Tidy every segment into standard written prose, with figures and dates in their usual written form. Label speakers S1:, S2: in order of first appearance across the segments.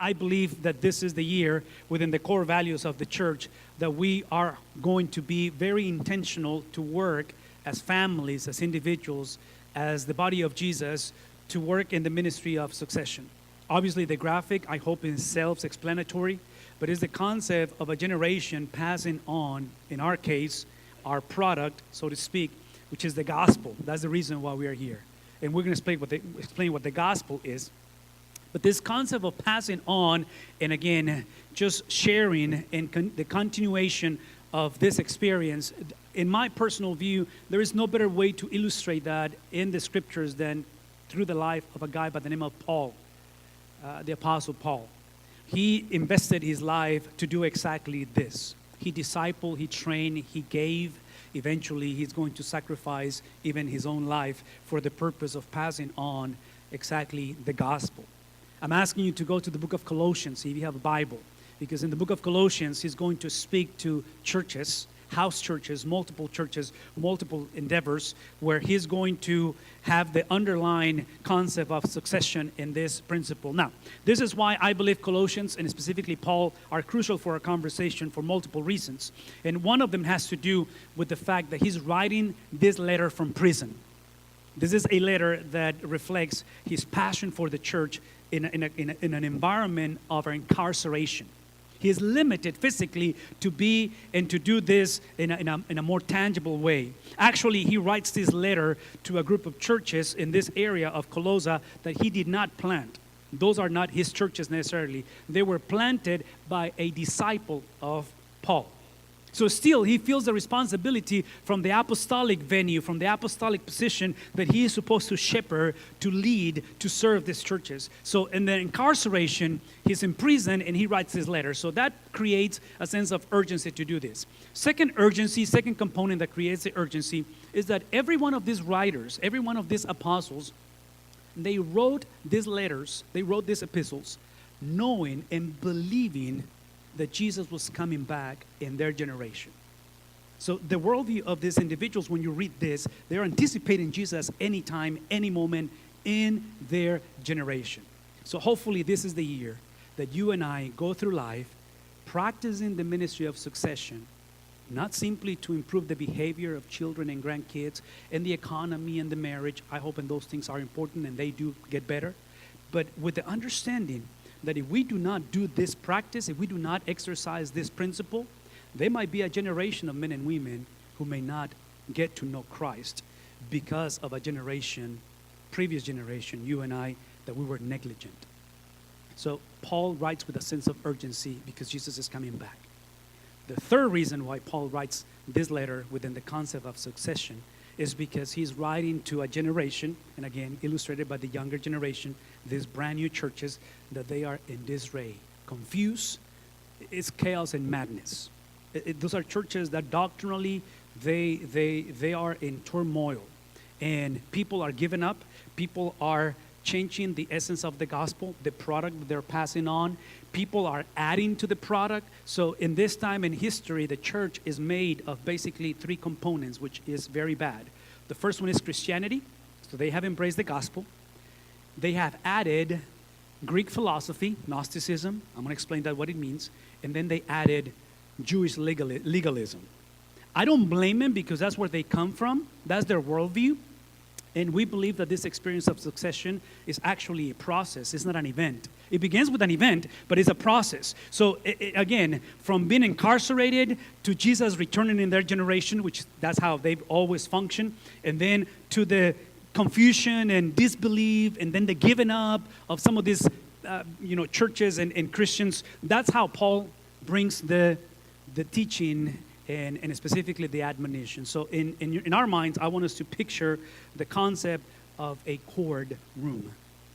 S1: I believe that this is the year within the core values of the church that we are going to be very intentional to work as families, as individuals, as the body of Jesus, to work in the ministry of succession. Obviously, the graphic, I hope, is self-explanatory, but it's the concept of a generation passing on, in our case, our product, so to speak, which is the gospel. That's the reason why we are here. And we're going to explain what the gospel is. But this concept of passing on, and again, just sharing and the continuation of this experience, in my personal view, there is no better way to illustrate that in the scriptures than through the life of a guy by the name of Paul, the Apostle Paul. He invested his life to do exactly this. He discipled, he trained, he gave. Eventually, he's going to sacrifice even his own life for the purpose of passing on exactly the gospel. I'm asking you to go to the book of Colossians, if you have a Bible, because in the book of Colossians, he's going to speak to churches, house churches, multiple endeavors, where he's going to have the underlying concept of succession in this principle. Now, this is why I believe Colossians, and specifically Paul, are crucial for our conversation for multiple reasons. And one of them has to do with the fact that he's writing this letter from prison. This is a letter that reflects his passion for the church in an environment of incarceration. He is limited physically to be and to do this in a more tangible way. Actually, he writes this letter to a group of churches in this area of Colossae that he did not plant. Those are not his churches necessarily. They were planted by a disciple of Paul. So still, he feels the responsibility from the apostolic venue, from the apostolic position that he is supposed to shepherd, to lead, to serve these churches. So in the incarceration, he's in prison and he writes this letter. So that creates a sense of urgency to do this. Second component that creates the urgency is that every one of these writers, every one of these apostles, they wrote these letters, they wrote these epistles, knowing and believing that Jesus was coming back in their generation. So the worldview of these individuals, when you read this, they're anticipating Jesus anytime, any moment in their generation. So hopefully this is the year that you and I go through life practicing the ministry of succession, not simply to improve the behavior of children and grandkids and the economy and the marriage. I hope and those things are important and they do get better. But with the understanding that if we do not do this practice, if we do not exercise this principle, there might be a generation of men and women who may not get to know Christ because of a previous generation, you and I, that we were negligent. So Paul writes with a sense of urgency because Jesus is coming back. The third reason why Paul writes this letter within the concept of succession is because he's writing to a generation, and again, illustrated by the younger generation, these brand new churches, that they are in disarray, confused. It's chaos and madness. Those are churches that doctrinally, they are in turmoil. And people are giving up. People are changing the essence of the gospel, the product that they're passing on. People are adding to the product. So in this time in history, the church is made of basically three components, which is very bad. The first one is Christianity. So they have embraced the gospel. They have added Greek philosophy, Gnosticism. I'm going to explain that what it means. And then they added Jewish legalism. I don't blame them because that's where they come from. That's their worldview. And we believe that this experience of succession is actually a process. It's not an event. It begins with an event, but it's a process. So again, from being incarcerated to Jesus returning in their generation, which that's how they've always functioned, and then to the confusion and disbelief, and then the giving up of some of these churches and Christians. That's how Paul brings the teaching and specifically the admonition. So in our minds, I want us to picture the concept of a court room,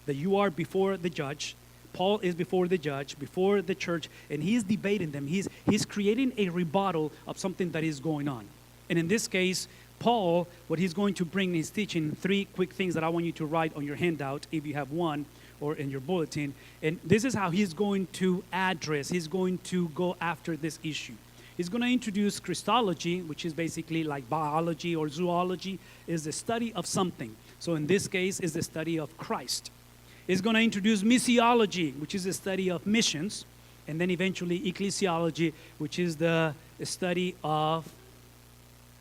S1: that you are before the judge. Paul is before the judge, before the church, and he's debating them. He's creating a rebuttal of something that is going on. And in this case, Paul, what he's going to bring is teaching three quick things that I want you to write on your handout if you have one, or in your bulletin. And this is how he's going to he's going to go after this issue. He's going to introduce Christology, which is basically like biology or zoology, is the study of something. So in this case, is the study of Christ. is going to introduce missiology, which is the study of missions, and then eventually ecclesiology, which is the study of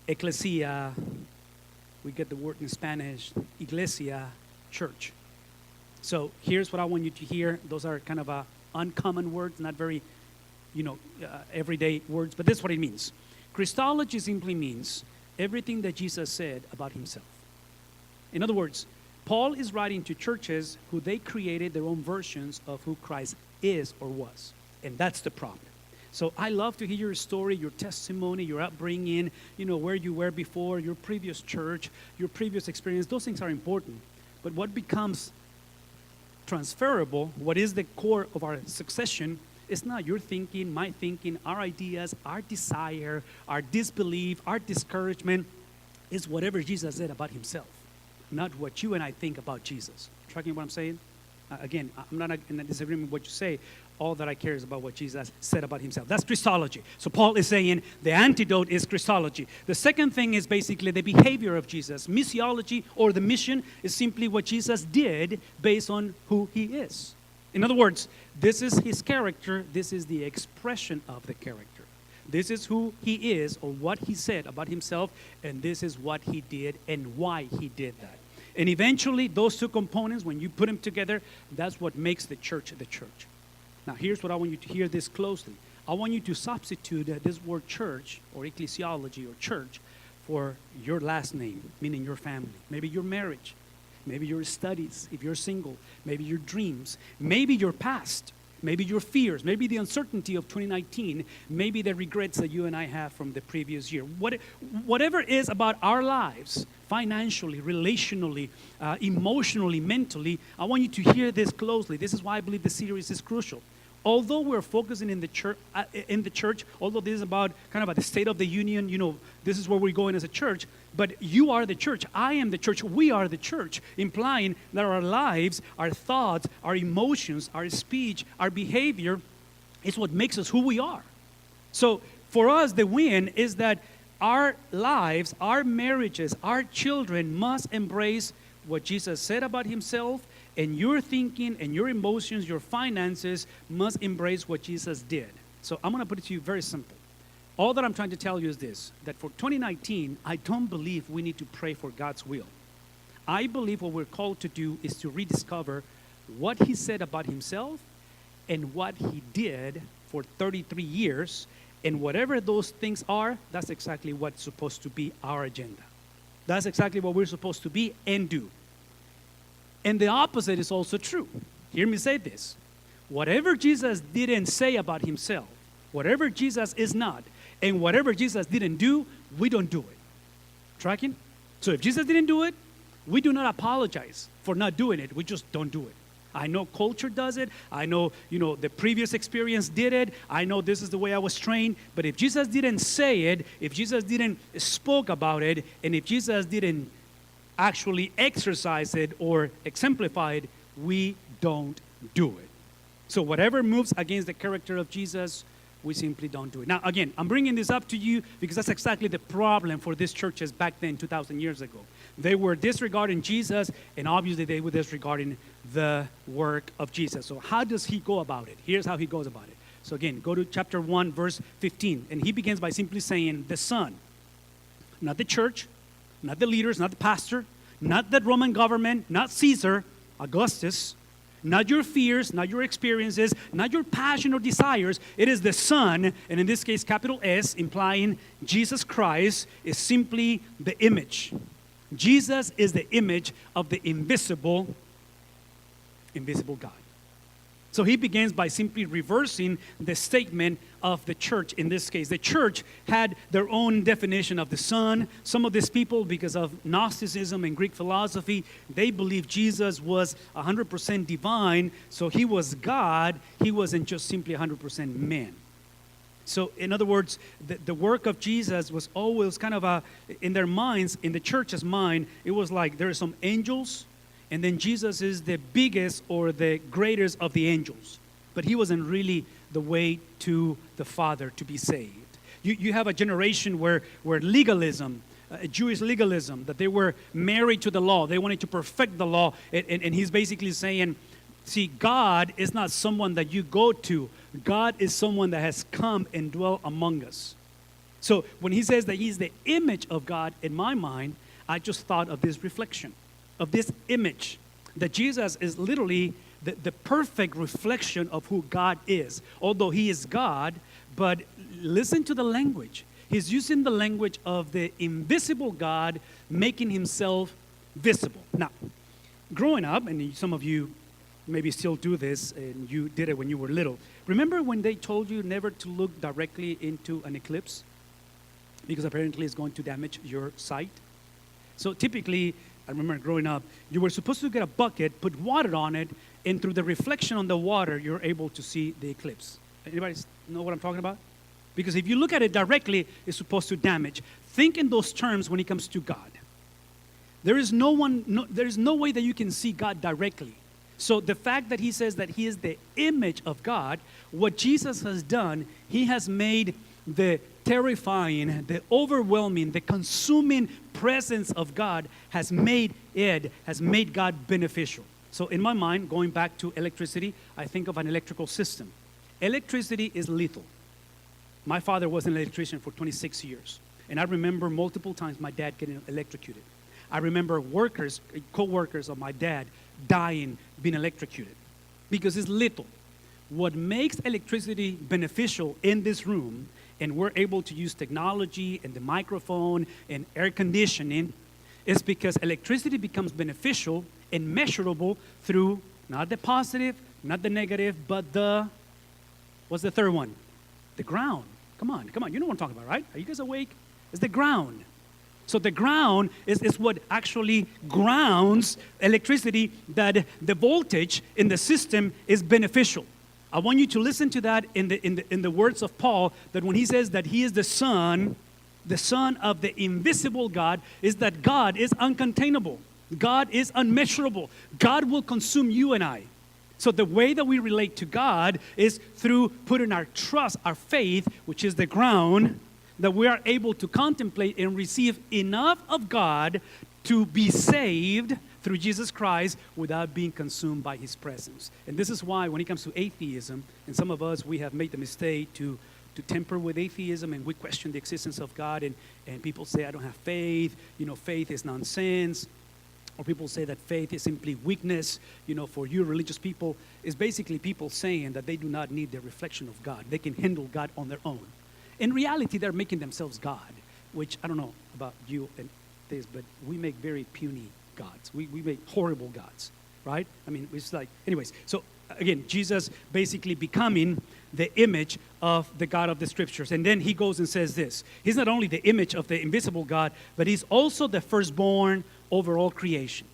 S1: ecclesia. We get the word in Spanish, iglesia, church. So here's what I want you to hear. Those are kind of uncommon words, not very, everyday words, but this is what it means. Christology simply means everything that Jesus said about himself. In other words, Paul is writing to churches who they created their own versions of who Christ is or was. And that's the problem. So I love to hear your story, your testimony, your upbringing, where you were before, your previous church, your previous experience. Those things are important. But what becomes transferable, what is the core of our succession, is not your thinking, my thinking, our ideas, our desire, our disbelief, our discouragement. It's whatever Jesus said about himself, not what you and I think about Jesus. Tracking what I'm saying? Again, I'm not in a disagreement with what you say. All that I care is about what Jesus said about himself. That's Christology. So Paul is saying the antidote is Christology. The second thing is basically the behavior of Jesus. Missiology, or the mission, is simply what Jesus did based on who he is. In other words, this is his character. This is the expression of the character. This is who he is, or what he said about himself, and this is what he did and why he did that. And eventually, those two components, when you put them together, that's what makes the church the church. Now, here's what I want you to hear this closely. I want you to substitute this word church, or ecclesiology, or church, for your last name, meaning your family. Maybe your marriage. Maybe your studies, if you're single. Maybe your dreams. Maybe your past. Maybe your fears. Maybe the uncertainty of 2019. Maybe the regrets that you and I have from the previous year. Whatever is about our lives, financially, relationally, emotionally, mentally, I want you to hear this closely. This is why I believe the series is crucial. Although we're focusing in the church, although this is about kind of the state of the union, this is where we're going as a church, but you are the church, I am the church, we are the church, implying that our lives, our thoughts, our emotions, our speech, our behavior is what makes us who we are. So for us, the win is that our lives, our marriages, our children must embrace what Jesus said about himself, and your thinking and your emotions, your finances must embrace what Jesus did. So I'm going to put it to you very simple. All that I'm trying to tell you is this, that for 2019, I don't believe we need to pray for God's will. I believe what we're called to do is to rediscover what he said about himself and what he did for 33 years. And whatever those things are, that's exactly what's supposed to be our agenda. That's exactly what we're supposed to be and do. And the opposite is also true. Hear me say this. Whatever Jesus didn't say about himself, whatever Jesus is not, and whatever Jesus didn't do, we don't do it. Tracking? So if Jesus didn't do it, we do not apologize for not doing it. We just don't do it. I know culture does it. I know, the previous experience did it. I know this is the way I was trained. But if Jesus didn't say it, if Jesus didn't spoke about it, and if Jesus didn't actually exercise it or exemplify it, we don't do it. So whatever moves against the character of Jesus, we simply don't do it. Now, again, I'm bringing this up to you because that's exactly the problem for these churches back then, 2,000 years ago. They were disregarding Jesus, and obviously they were disregarding the work of Jesus. So how does he go about it? Here's how he goes about it. So again, go to chapter 1, verse 15. And he begins by simply saying, the Son, not the church, not the leaders, not the pastor, not the Roman government, not Caesar, Augustus, not your fears, not your experiences, not your passion or desires. It is the Son, and in this case, capital S, implying Jesus Christ is simply the image. Jesus is the image of the invisible God. So he begins by simply reversing the statement of the church in this case. The church had their own definition of the Son. Some of these people, because of Gnosticism and Greek philosophy, they believed Jesus was 100% divine, so he was God. He wasn't just simply 100% man. So in other words, the work of Jesus was always kind of in their minds, in the church's mind, it was like there are some angels, and then Jesus is the biggest or the greatest of the angels. But he wasn't really the way to the Father to be saved. You have a generation where legalism, Jewish legalism, that they were married to the law. They wanted to perfect the law. And he's basically saying, See, God is not someone that you go to. God is someone that has come and dwelt among us. So when he says that he's the image of God, in my mind, I just thought of this reflection, of this image, that Jesus is literally the perfect reflection of who God is. Although he is God, but listen to the language. He's using the language of the invisible God making himself visible. Now, growing up, and some of you maybe still do this, and you did it when you were little. Remember when they told you never to look directly into an eclipse? Because apparently it's going to damage your sight. So typically, I remember growing up, you were supposed to get a bucket, put water on it, and through the reflection on the water, you're able to see the eclipse. Anybody know what I'm talking about? Because if you look at it directly, it's supposed to damage. Think in those terms when it comes to God. There is no way that you can see God directly. So the fact that he says that he is the image of God, what Jesus has done, he has made the terrifying, the overwhelming, the consuming presence of God has made God beneficial. So in my mind, going back to electricity, I think of an electrical system. Electricity is lethal. My father was an electrician for 26 years. And I remember multiple times my dad getting electrocuted. I remember co-workers of my dad dying, being electrocuted. Because it's lethal. What makes electricity beneficial in this room, and we're able to use technology and the microphone and air conditioning, is because electricity becomes beneficial and measurable through not the positive, not the negative, but what's the third one? The ground. Come on. You know what I'm talking about, right? Are you guys awake? It's the ground. So the ground is what actually grounds electricity, that the voltage in the system is beneficial. I want you to listen to that in the words of Paul, that when he says that he is the son of the invisible God, is that God is uncontainable. God is unmeasurable. God will consume you and I. So the way that we relate to God is through putting our trust, our faith, which is the ground, that we are able to contemplate and receive enough of God to be saved through Jesus Christ without being consumed by his presence. And this is why when it comes to atheism, and some of us, we have made the mistake to temper with atheism, and we question the existence of God, and people say, I don't have faith, faith is nonsense. Or people say that faith is simply weakness. For you religious people, it's basically people saying that they do not need the reflection of God. They can handle God on their own. In reality, they're making themselves God, which I don't know about you and this, but we make very puny gods. We make horrible gods, right? I mean, it's like, anyways. So again, Jesus basically becoming the image of the God of the Scriptures. And then he goes and says this. He's not only the image of the invisible God, but he's also the firstborn over all creation.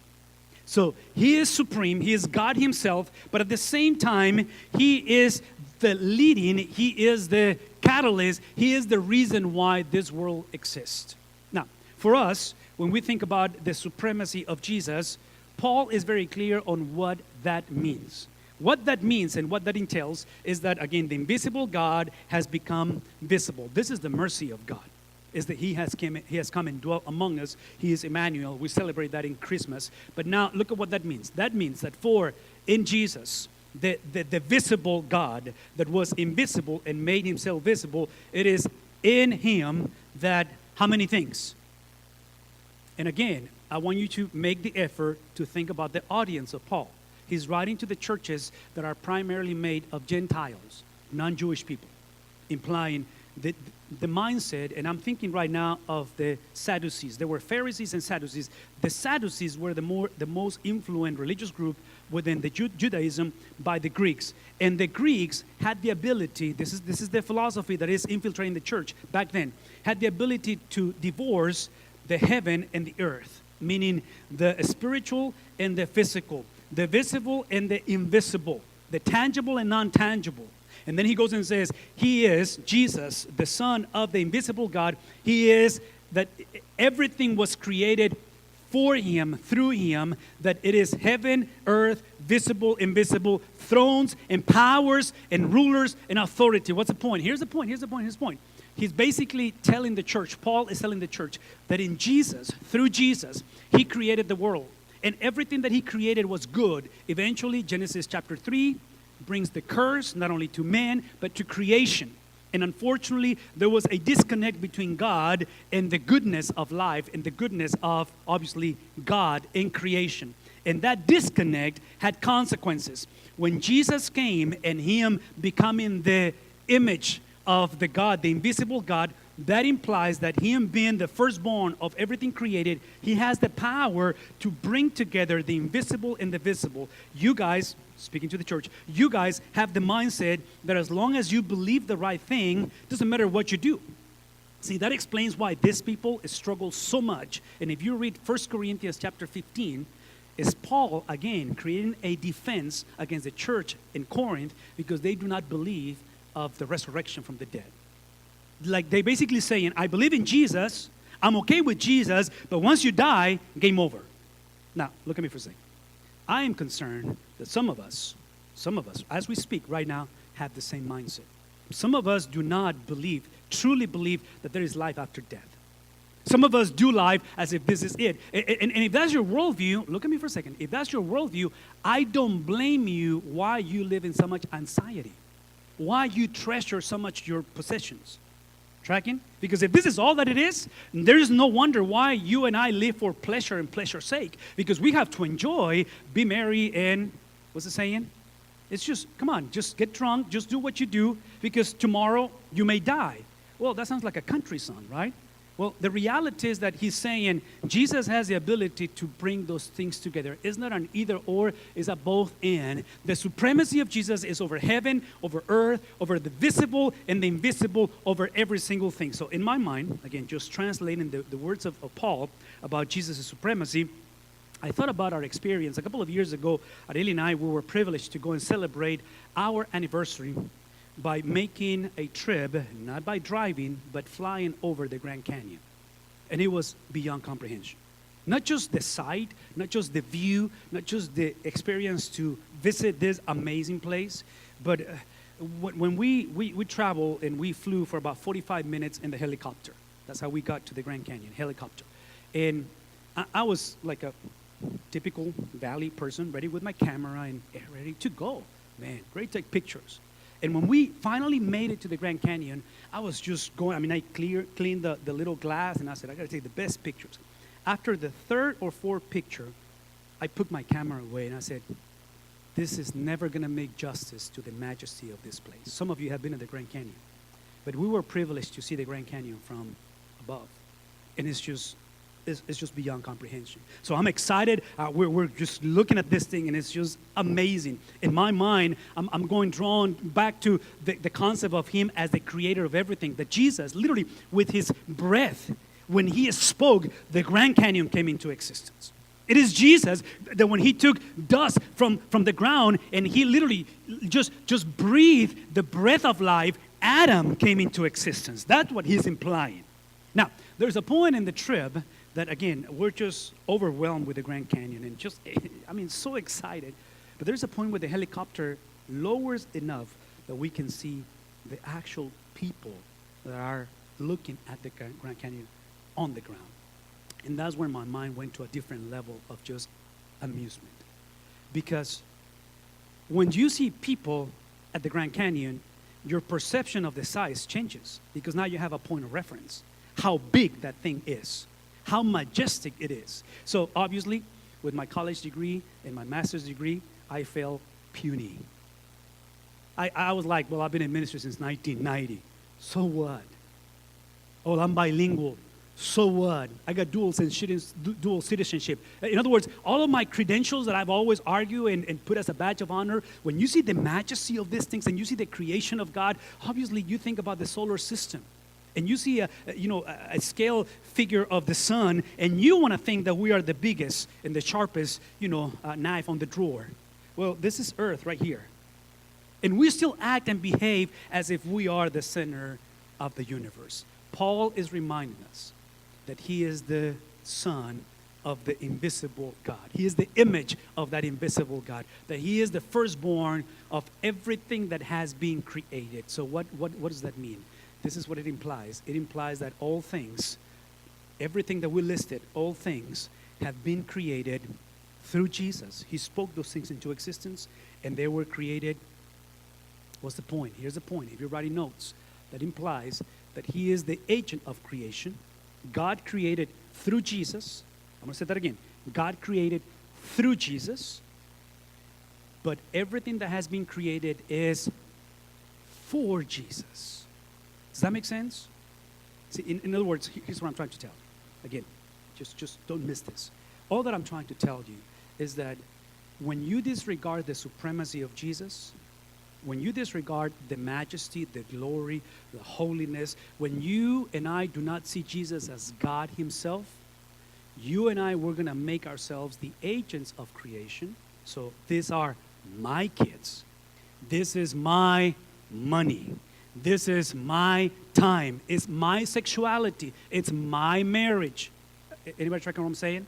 S1: So he is supreme. He is God himself. But at the same time, he is the leading. He is the catalyst. He is the reason why this world exists. Now, for us, when we think about the supremacy of Jesus, Paul is very clear on what that means. What that means and what that entails is that, again, the invisible God has become visible. This is the mercy of God, is that he has come and dwelt among us. He is Emmanuel. We celebrate that in Christmas. But now look at what that means. That means that in Jesus, the visible God that was invisible and made himself visible, it is in him that, how many things? And again, I want you to make the effort to think about the audience of Paul. He's writing to the churches that are primarily made of Gentiles, non-Jewish people, implying the mindset, and I'm thinking right now of the Sadducees. There were Pharisees and Sadducees. The Sadducees were the most influential religious group within the Judaism by the Greeks. And the Greeks had the ability, this is the philosophy that is infiltrating the church back then, had the ability to divorce the heaven and the earth, meaning the spiritual and the physical, the visible and the invisible, the tangible and non-tangible. And then he goes and says, he is Jesus, the Son of the invisible God. He is that everything was created for him, through him, that it is heaven, earth, visible, invisible, thrones and powers and rulers and authority. What's the point? Here's the point. He's basically telling the church, Paul is telling the church, that in Jesus, through Jesus, he created the world. and everything that he created was good. Eventually, Genesis chapter 3 brings the curse not only to man, but to creation. And unfortunately, there was a disconnect between God and the goodness of life and the goodness of, obviously, God in creation. And that disconnect had consequences. When Jesus came and him becoming the image of the God, the invisible God, that implies that him being the firstborn of everything created, he has the power to bring together the invisible and the visible. You guys, speaking to the church, you guys have the mindset that as long as you believe the right thing, doesn't matter what you do. See, that explains why these people struggle so much. And if you read 1 Corinthians chapter 15, is Paul, again, creating a defense against the church in Corinth because they do not believe of the resurrection from the dead. Like they basically saying, I believe in Jesus, I'm okay with Jesus, but once you die, game over. Now, look at me for a second. I am concerned that some of us, as we speak right now, have the same mindset. Some of us do not believe, truly believe that there is life after death. Some of us do life as if this is it. And if that's your worldview, look at me for a second. If that's your worldview, I don't blame you why you live in so much anxiety, why you treasure so much your possessions. Tracking? Because if this is all that it is, there is no wonder why you and I live for pleasure and pleasure's sake. Because we have to enjoy, be merry, and what's the saying? It's just, come on, just get drunk, just do what you do, because tomorrow you may die. Well, that sounds like a country song, right? Well, the reality is that he's saying Jesus has the ability to bring those things together. It's not an either or, it's a both and. The supremacy of Jesus is over heaven, over earth, over the visible and the invisible, over every single thing. So in my mind, again, just translating the words of Paul about Jesus' supremacy, I thought about our experience. A couple of years ago, Ariel and I, we were privileged to go and celebrate our anniversary by making a trip, not by driving, but flying over the Grand Canyon. And it was beyond comprehension. Not just the sight, not just the view, not just the experience to visit this amazing place, but when we traveled and we flew for about 45 minutes in the helicopter. That's how we got to the Grand Canyon, helicopter. And I was like a typical valley person, ready with my camera and ready to go. Man, ready to take pictures. And when we finally made it to the Grand Canyon, I was just going, I cleaned the little glass, and I said, I got to take the best pictures. After the third or fourth picture, I put my camera away, and I said, this is never going to make justice to the majesty of this place. Some of you have been at the Grand Canyon, but we were privileged to see the Grand Canyon from above. And it's just beyond comprehension. So I'm excited. We're just looking at this thing, and it's just amazing. In my mind, I'm going drawn back to the concept of him as the creator of everything. That Jesus, literally, with his breath, when he spoke, the Grand Canyon came into existence. It is Jesus that when he took dust from the ground and he literally just breathed the breath of life, Adam came into existence. That's what he's implying. Now, there's a point in the trip that, again, we're just overwhelmed with the Grand Canyon and just, so excited. But there's a point where the helicopter lowers enough that we can see the actual people that are looking at the Grand Canyon on the ground. And that's where my mind went to a different level of just amusement. Because when you see people at the Grand Canyon, your perception of the size changes because now you have a point of reference, how big that thing is, how majestic it is. So obviously, with my college degree and my master's degree, I felt puny. I was like, well, I've been in ministry since 1990. So what? Oh, I'm bilingual. So what? I got dual citizenship. In other words, all of my credentials that I've always argued and put as a badge of honor, when you see the majesty of these things and you see the creation of God, obviously you think about the solar system. And you see a scale figure of the sun, and you want to think that we are the biggest and the sharpest, knife on the drawer. Well, this is Earth right here. And we still act and behave as if we are the center of the universe. Paul is reminding us that he is the Son of the invisible God. He is the image of that invisible God. That he is the firstborn of everything that has been created. So what does that mean? This is what it implies. It implies that all things, everything that we listed, all things have been created through Jesus. He spoke those things into existence, and they were created. What's the point? Here's the point. If you're writing notes, that implies that he is the agent of creation. God created through Jesus. I'm going to say that again. God created through Jesus, but everything that has been created is for Jesus. Does that make sense? See, in other words, here's what I'm trying to tell. Again, just don't miss this. All that I'm trying to tell you is that when you disregard the supremacy of Jesus, when you disregard the majesty, the glory, the holiness, when you and I do not see Jesus as God himself, you and I, we're going to make ourselves the agents of creation. So these are my kids. This is my money. This is my time. It's my sexuality. It's my marriage. Anybody tracking what I'm saying?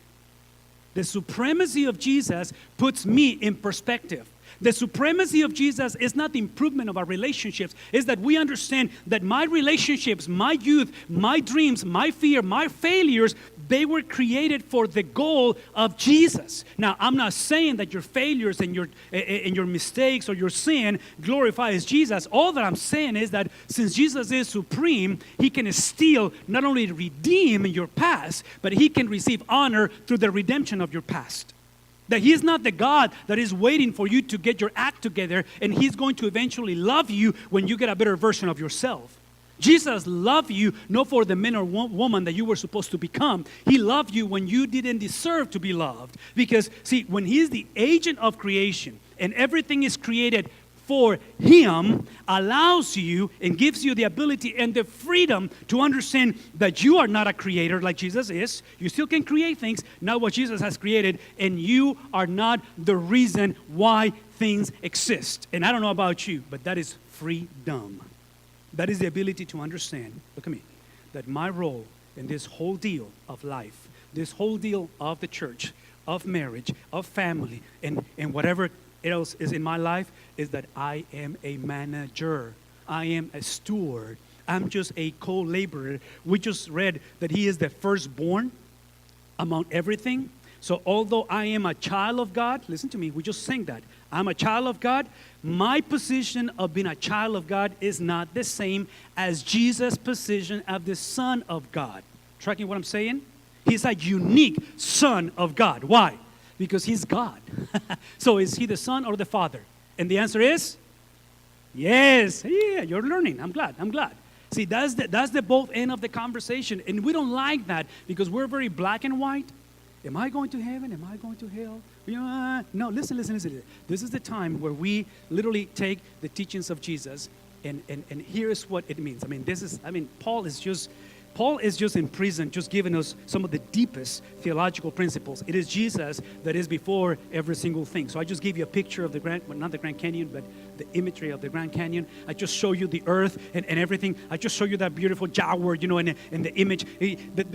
S1: The supremacy of Jesus puts me in perspective. The supremacy of Jesus is not the improvement of our relationships. It's that we understand that my relationships, my youth, my dreams, my fear, my failures, they were created for the goal of Jesus. Now, I'm not saying that your failures and your mistakes or your sin glorifies Jesus. All that I'm saying is that since Jesus is supreme, he can still not only redeem your past, but he can receive honor through the redemption of your past. That he is not the God that is waiting for you to get your act together, and he's going to eventually love you when you get a better version of yourself. Jesus loved you not for the man or woman that you were supposed to become. He loved you when you didn't deserve to be loved. Because, see, when he's the agent of creation and everything is created for him, allows you and gives you the ability and the freedom to understand that you are not a creator like Jesus is. You still can create things, not what Jesus has created, and you are not the reason why things exist. And I don't know about you, but that is freedom. That is the ability to understand, look at me, that my role in this whole deal of life, this whole deal of the church, of marriage, of family, and whatever else is in my life, is that I am a manager. I am a steward. I'm just a co-laborer. We just read that he is the firstborn among everything. So although I am a child of God, listen to me, we just sang that. I'm a child of God. My position of being a child of God is not the same as Jesus' position of the Son of God. Tracking what I'm saying? He's a unique Son of God. Why? Because he's God. So is he the Son or the Father? And the answer is yes. Yeah, you're learning. I'm glad. See, that's the both end of the conversation. And we don't like that because we're very black and white. Am I going to heaven? Am I going to hell? No, listen. This is the time where we literally take the teachings of Jesus and here's what it means. Paul is just in prison, just giving us some of the deepest theological principles. It is Jesus that is before every single thing. So I just gave you a picture of not the Grand Canyon, but the imagery of the Grand Canyon. I just show you the earth and everything. I just show you that beautiful jaguar, and the image.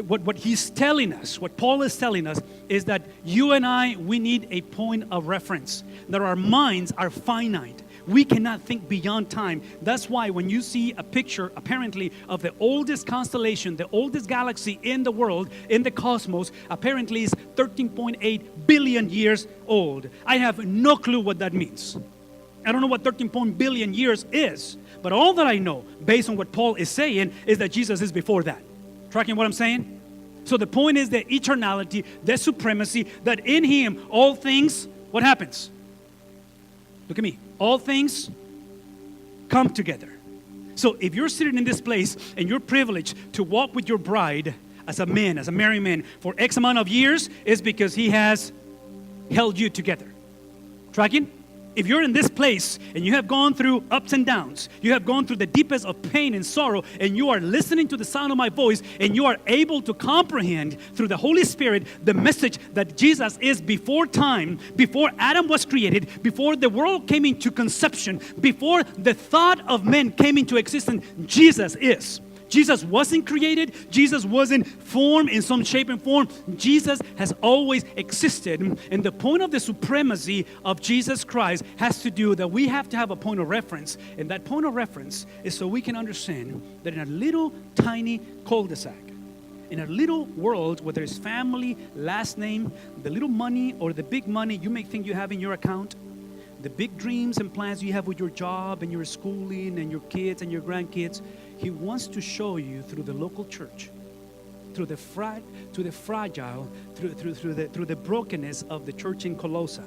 S1: What he's telling us, what Paul is telling us, is that you and I, we need a point of reference. That our minds are finite. We cannot think beyond time. That's why when you see a picture, apparently, of the oldest constellation, the oldest galaxy in the world, in the cosmos, apparently is 13.8 billion years old. I have no clue what that means. I don't know what 13 billion years is. But all that I know, based on what Paul is saying, is that Jesus is before that. Tracking what I'm saying? So the point is the eternality, the supremacy, that in him all things, what happens? Look at me. All things come together. So if you're sitting in this place and you're privileged to walk with your bride as a man, as a married man, for X amount of years, it's because he has held you together. Tracking? If you're in this place and you have gone through ups and downs, you have gone through the deepest of pain and sorrow, and you are listening to the sound of my voice, and you are able to comprehend through the Holy Spirit the message that Jesus is before time, before Adam was created, before the world came into conception, before the thought of men came into existence, Jesus is. Jesus wasn't created. Jesus wasn't formed in some shape and form. Jesus has always existed. And the point of the supremacy of Jesus Christ has to do that we have to have a point of reference. And that point of reference is so we can understand that in a little tiny cul-de-sac, In a little world where there's family, last name, the little money or the big money you may think you have in your account, the big dreams and plans you have with your job and your schooling and your kids and your grandkids, He wants to show you through the local church, through the fragile, through the brokenness of the church in Colossae,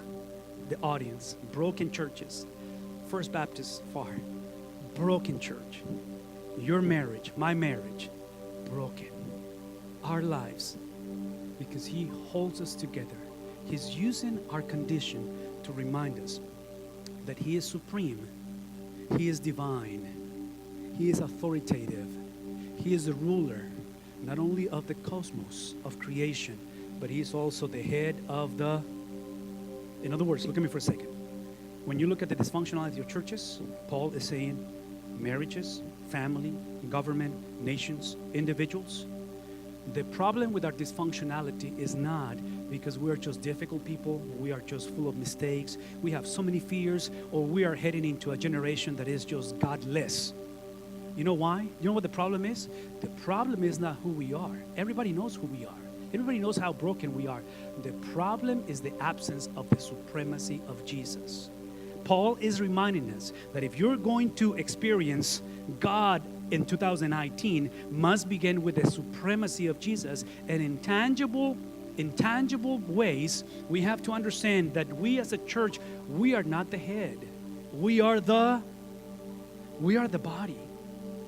S1: the audience, broken churches, First Baptist far, broken church, your marriage, my marriage, broken, our lives, because He holds us together. He's using our condition to remind us that He is supreme, He is divine, He is authoritative, He is the ruler, not only of the cosmos, of creation, but He is also the head of the, in other words, look at me for a second. When you look at the dysfunctionality of churches, Paul is saying marriages, family, government, nations, individuals. The problem with our dysfunctionality is not because we are just difficult people, we are just full of mistakes, we have so many fears, or we are heading into a generation that is just godless. You know why? You know what the problem is? The problem is not who we are. Everybody knows who we are. Everybody knows how broken we are. The problem is the absence of the supremacy of Jesus. Paul is reminding us that if you're going to experience God in 2019, must begin with the supremacy of Jesus. And in tangible ways, we have to understand that we as a church, we are not the head. We are the body.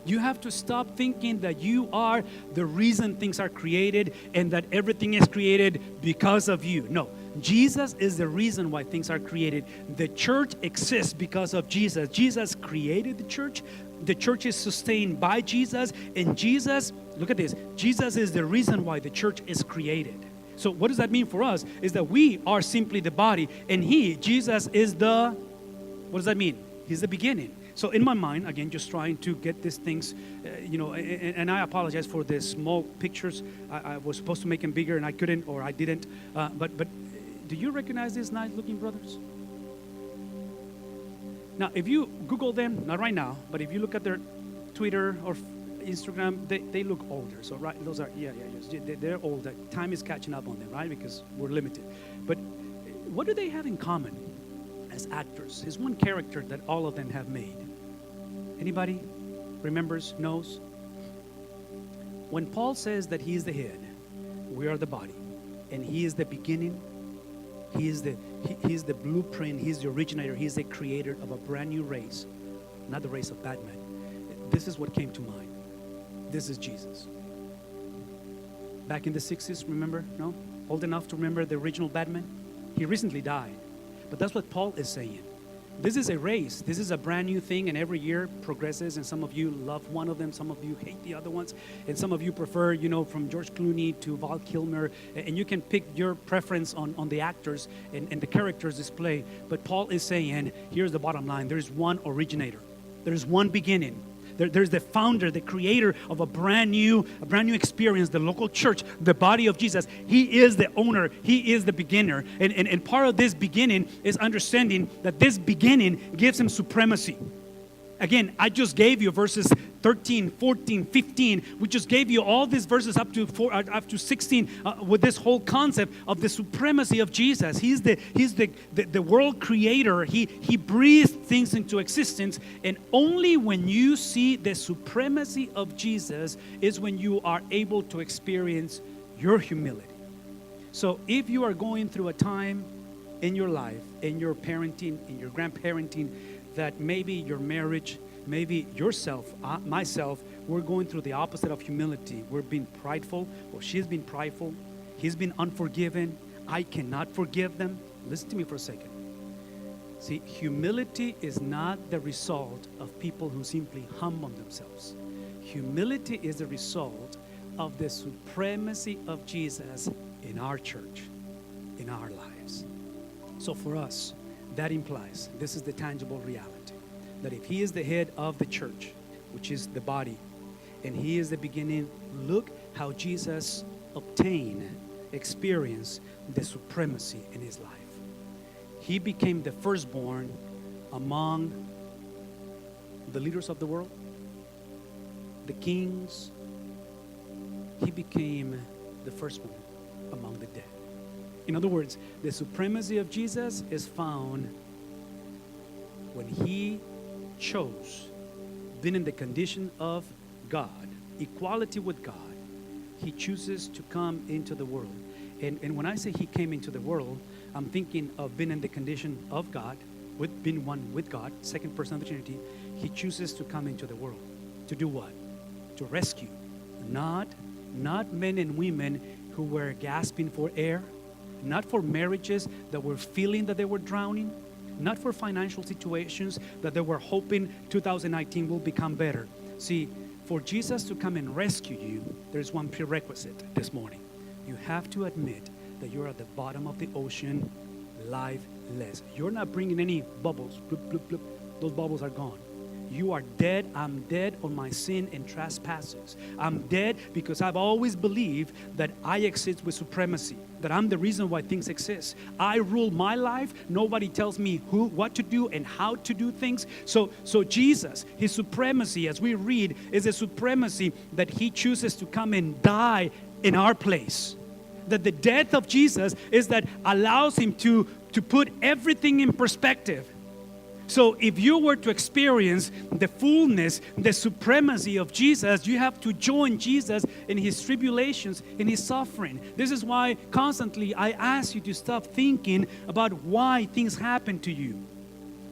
S1: You have to stop thinking that you are the reason things are created and that everything is created because of you. No, Jesus is the reason why things are created. The church exists because of Jesus. Jesus created the church. The church is sustained by Jesus. And Jesus, look at this, Jesus is the reason why the church is created. So what does that mean for us? Is that we are simply the body, and Jesus is what does that mean? He's the beginning. So in my mind, again, just trying to get these things, and I apologize for the small pictures. I was supposed to make them bigger and I couldn't, or I didn't. But do you recognize these nice-looking brothers? Now, if you Google them, not right now, but if you look at their Twitter or Instagram, they look older. So right, those are they're older. Time is catching up on them, right? Because we're limited. But what do they have in common as actors? There's one character that all of them have made. Anybody remembers, knows? When Paul says that He is the head, we are the body, and He is the beginning, He is the blueprint, He's the originator, He's the creator of a brand new race, not the race of Batman. This is what came to mind. This is Jesus. Back in the 60s, remember? No? Old enough to remember the original Batman? He recently died. But that's what Paul is saying. This is a race. This is a brand new thing, and every year progresses, and some of you love one of them, some of you hate the other ones, and some of you prefer, from George Clooney to Val Kilmer, and you can pick your preference on the actors and the characters displayed. But Paul is saying, here's the bottom line. There's one originator. There's one beginning. There's the founder, the creator of a brand new experience, the local church, the body of Jesus. He is the owner. He is the beginner. And part of this beginning is understanding that this beginning gives Him supremacy. Again, I just gave you verses 13, 14, 15. We just gave you all these verses up to 16 with this whole concept of the supremacy of Jesus. He's the world creator. He breathed things into existence. And only when you see the supremacy of Jesus is when you are able to experience your humility. So if you are going through a time in your life, in your parenting, in your grandparenting, that maybe your marriage, maybe yourself, myself, we're going through the opposite of humility. We're being prideful, or she's been prideful. He's been unforgiven. I cannot forgive them. Listen to me for a second. See, humility is not the result of people who simply humble themselves. Humility is the result of the supremacy of Jesus in our church, in our lives. So for us, that implies, this is the tangible reality, that if He is the head of the church, which is the body, and He is the beginning, look how Jesus experienced the supremacy in His life. He became the firstborn among the leaders of the world, the kings. he became the firstborn among the dead. In other words, the supremacy of Jesus is found when he chose being in the condition of God, equality with God. He chooses to come into the world. And when I say he came into the world, I'm thinking of being in the condition of God, with being one with God, second person of the Trinity. He chooses to come into the world. To do what? To rescue. Not men and women who were gasping for air, not for marriages that were feeling that they were drowning, not for financial situations that they were hoping 2019 will become better. See, for Jesus to come and rescue you, there's one prerequisite this morning. You have to admit that you're at the bottom of the ocean, lifeless. You're not bringing any bubbles. Bloop, bloop, bloop. Those bubbles are gone. You are dead. I'm dead on my sin and trespasses. I'm dead because I've always believed that I exist with supremacy, that I'm the reason why things exist. I rule my life. Nobody tells me what to do and how to do things. So Jesus, his supremacy, as we read, is a supremacy that he chooses to come and die in our place. That the death of Jesus is that allows him to put everything in perspective. So if you were to experience the fullness, the supremacy of Jesus, you have to join Jesus in his tribulations, in his suffering. This is why constantly I ask you to stop thinking about why things happen to you.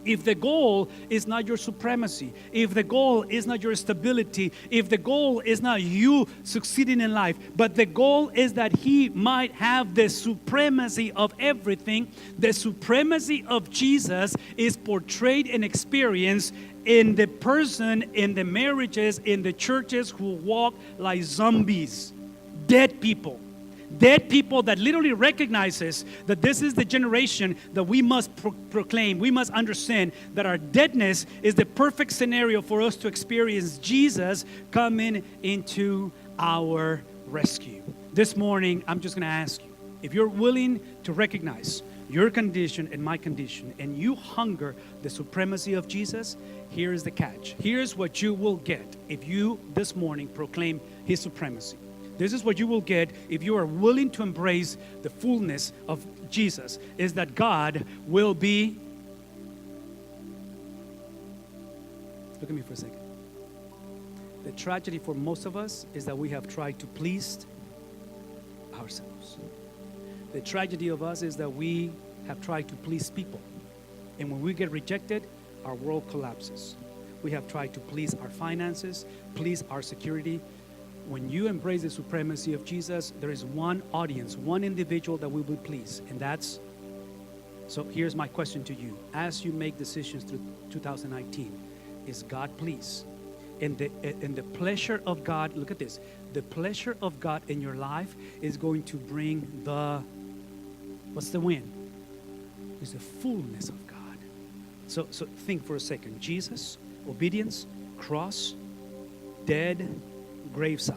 S1: If the goal is not your supremacy, if the goal is not your stability, if the goal is not you succeeding in life, but the goal is that he might have the supremacy of everything, the supremacy of Jesus is portrayed and experienced in the person, in the marriages, in the churches who walk like zombies, dead people. Dead people that literally recognizes that this is the generation that we must proclaim. We must understand that our deadness is the perfect scenario for us to experience Jesus coming into our rescue. This morning, I'm just going to ask you, if you're willing to recognize your condition and my condition, and you hunger the supremacy of Jesus, here is the catch. Here's what you will get if you this morning proclaim his supremacy. This is what you will get if you are willing to embrace the fullness of Jesus, is that God will be... Look at me for a second. The tragedy for most of us is that we have tried to please ourselves. The tragedy of us is that we have tried to please people. And when we get rejected, our world collapses. We have tried to please our finances, please our security. When you embrace the supremacy of Jesus, there is one audience, one individual that we will please, and that's... So here's my question to you. As you make decisions through 2019, is God pleased? And the pleasure of God, look at this, the pleasure of God in your life is going to bring the... What's the win? It's the fullness of God. So think for a second. Jesus, obedience, cross, dead, graveside.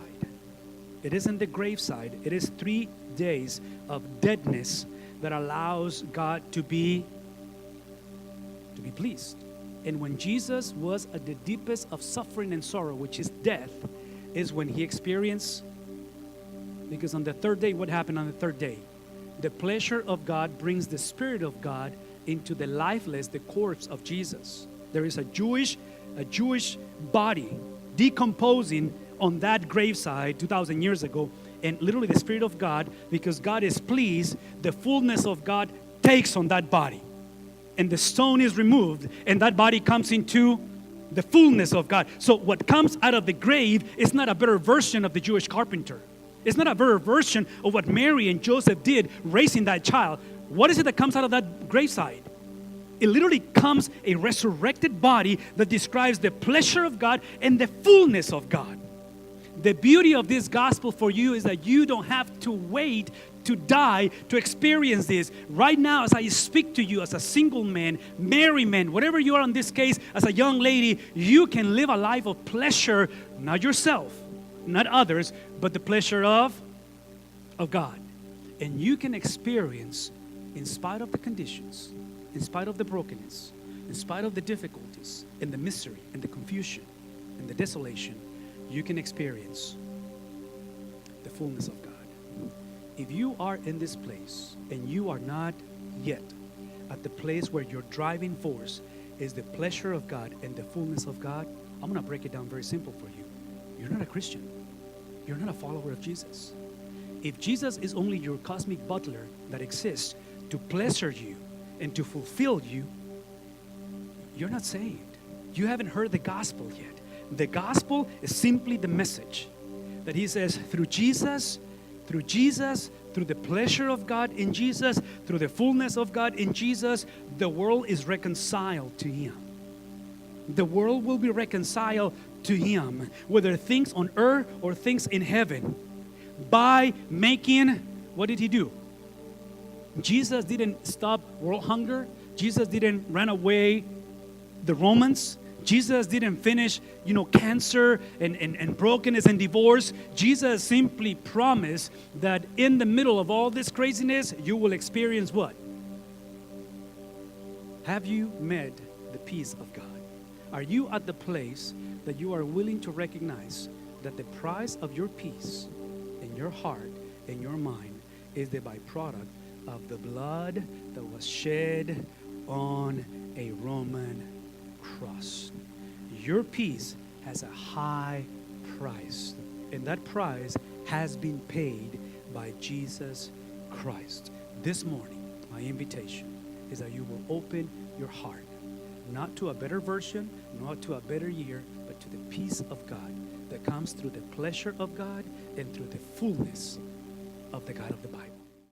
S1: It isn't the graveside. It is 3 days of deadness that allows God to be pleased. And when Jesus was at the deepest of suffering and sorrow, which is death, is when he experienced, because on the third day, what happened on the third day? The pleasure of God brings the Spirit of God into the lifeless, the corpse of Jesus. There is a Jewish body decomposing on that graveside 2,000 years ago, and literally the Spirit of God, because God is pleased, the fullness of God takes on that body, and the stone is removed, and that body comes into the fullness of God. So what comes out of the grave is not a better version of the Jewish carpenter. It's not a better version of what Mary and Joseph did raising that child. What is it that comes out of that graveside? It literally comes a resurrected body that describes the pleasure of God and the fullness of God. The beauty of this gospel for you is that you don't have to wait to die to experience this. Right now, as I speak to you as a single man, married man, whatever you are in this case, as a young lady, you can live a life of pleasure, not yourself, not others, but the pleasure of God. And you can experience, in spite of the conditions, in spite of the brokenness, in spite of the difficulties, and the misery, and the confusion, and the desolation, you can experience the fullness of God. If you are in this place and you are not yet at the place where your driving force is the pleasure of God and the fullness of God, I'm going to break it down very simple for you. You're not a Christian. You're not a follower of Jesus. If Jesus is only your cosmic butler that exists to pleasure you and to fulfill you, you're not saved. You haven't heard the gospel yet. The gospel is simply the message that he says through Jesus, through the pleasure of God in Jesus, through the fullness of God in Jesus, the world is reconciled to him. The world will be reconciled to him, whether things on earth or things in heaven, by making, what did he do? Jesus didn't stop world hunger. Jesus didn't run away the Romans. Jesus didn't finish, cancer and brokenness and divorce. Jesus simply promised that in the middle of all this craziness, you will experience what? Have you met the peace of God? Are you at the place that you are willing to recognize that the price of your peace in your heart and your mind is the byproduct of the blood that was shed on a Roman cross? Your peace has a high price, and that price has been paid by Jesus Christ. This morning, my invitation is that you will open your heart, not to a better version, not to a better year, but to the peace of God that comes through the pleasure of God and through the fullness of the God of the Bible.